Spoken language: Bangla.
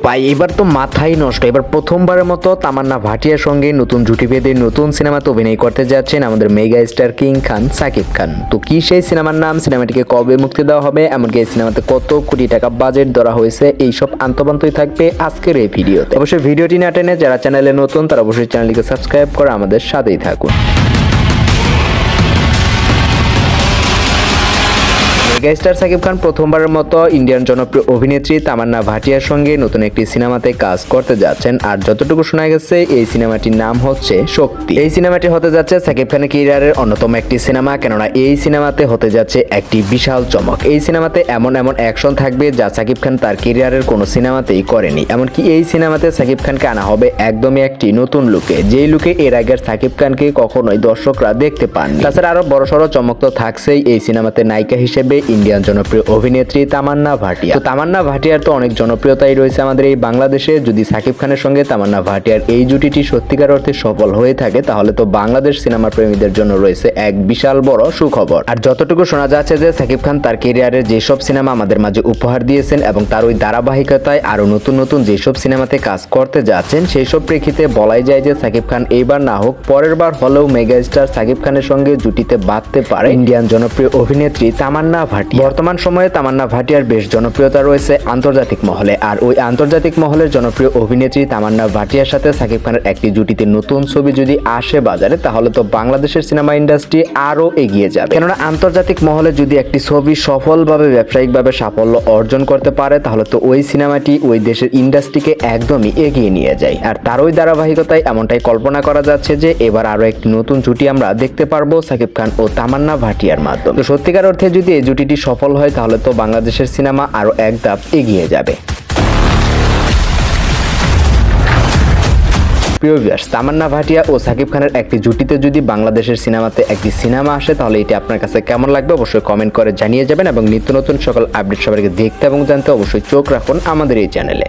ভাই এবার তো মাথাই নষ্ট। এবার প্রথমবারের মতো তামান্না ভাটিয়ার সঙ্গে নতুন জুটি বেঁধে নতুন সিনেমাতে অভিনয় করতে যাচ্ছেন আমাদের মেগা স্টার কিং খান সাকিব খান। তো কি সেই সিনেমার নাম, সিনেমাটিকে কবে মুক্তি দেওয়া হবে, এমনকি এই সিনেমাতে কত কোটি টাকা বাজেট ধরা হয়েছে, এইসব আন্তঃপান্তই থাকবে আজকের এই ভিডিওতে। অবশ্যই ভিডিওটি না টেনে যারা চ্যানেলে নতুন তারা অবশ্যই চ্যানেলটিকে সাবস্ক্রাইব করে আমাদের সাথেই থাকুন। মেগাস্টার সাকিব খান প্রথমবারের মতো ইন্ডিয়ান জনপ্রিয় অভিনেত্রী তামান্না ভাটিয়ার সঙ্গে নতুন একটি সিনেমাতে কাজ করতে যাচ্ছেন। আর যতটুকু শোনা গেছে এই সিনেমাটির নাম হচ্ছে শক্তি। এই সিনেমাটি হতে যাচ্ছে সাকিব খানের ক্যারিয়ারের অন্যতম একটি সিনেমা, কেননা এই সিনেমাতে হতে যাচ্ছে একটি বিশাল চমক। এই সিনেমাতে এমন অ্যাকশন থাকবে যা সাকিব খান তার ক্যারিয়ারের কোনো সিনেমাতেই করেনি। এমনকি এই সিনেমাতে সাকিব খানকে আনা হবে একদমই একটি নতুন লুকে, যেই লুকে এর আগের সাকিব খানকে কখনোই দর্শকরা দেখতে পাননি। তাছাড়া আরো বড়সড় চমক তো থাকছেই এই সিনেমাতে নায়িকা হিসেবে ইন্ডিয়ান জনপ্রিয় অভিনেত্রী তামান্না ভাটিয়া। তো তামান্না ভাটিয়ার তো অনেক জনপ্রিয়তাই রয়েছে আমাদের এই বাংলাদেশে। যদি সাকিব খানের সঙ্গে তামান্না ভাটিয়ার এই জুটিটি সত্যিকার অর্থে সফল হয়ে থাকে তাহলে তো বাংলাদেশ সিনেমা প্রেমীদের জন্য রয়েছে এক বিশাল বড় সুখবর। আর যতটুকু শোনা যাচ্ছে যে সাকিব খান তার ক্যারিয়ারের যেসব সিনেমা আমাদের মাঝে উপহার দিয়েছেন এবং তার ওই ধারাবাহিকতায় আরো নতুন যেসব সিনেমাতে কাজ করতে যাচ্ছেন সেই সব প্রেক্ষিতে বলাই যায় যে সাকিব খান এইবার না হোক পরের বার হলেও মেগা স্টার সাকিব খানের সঙ্গে জুটিতে বাঁধতে পারে ইন্ডিয়ান জনপ্রিয় অভিনেত্রী তামান্না ভাটিয়া। বর্তমান সময়ে তামান্না ভাটিয়ার বেশ জনপ্রিয়তা রয়েছে আন্তর্জাতিক মহলে। আর ওই আন্তর্জাতিক মহলের জনপ্রিয় অভিনেত্রী তামান্না ভাটিয়ার সাথে সাকিব খানের একটি জুটিতে নতুন ছবি যদি আসে বাজারে তাহলে তো বাংলাদেশের সিনেমা ইন্ডাস্ট্রি আরো এগিয়ে যাবে। কেননা আন্তর্জাতিক মহলে যদি একটি ছবি সফলভাবে ব্যবসায়িকভাবে সাফল্য অর্জন করতে পারে তাহলে তো ওই সিনেমাটি ওই দেশের ইন্ডাস্ট্রিকে একদমই এগিয়ে নিয়ে যায়। আর তার ওই ধারাবাহিকতায় এমনটাই কল্পনা করা যাচ্ছে যে এবার আরো একটি নতুন জুটি আমরা দেখতে পারবো সাকিব খান ও তামান্না ভাটিয়ার মাধ্যমে। তো সত্যিকার অর্থে যদি এই জুটিটি সফল হয় তাহলে তো বাংলাদেশের সিনেমা আরো এক ধাপ এগিয়ে যাবে। প্রিয় ভিউয়ার্স, তামান্না ভাটিয়া ও সাকিব খানের একটি জুটিতে যদি বাংলাদেশের সিনেমাতে একটি সিনেমা আসে তাহলে এটি আপনার কাছে কেমন লাগবে অবশ্যই কমেন্ট করে জানিয়ে যাবেন এবং নিত্য নতুন সকল আপডেট সবাইকে দেখতে এবং জানতে অবশ্যই চোখ রাখুন আমাদের এই চ্যানেলে।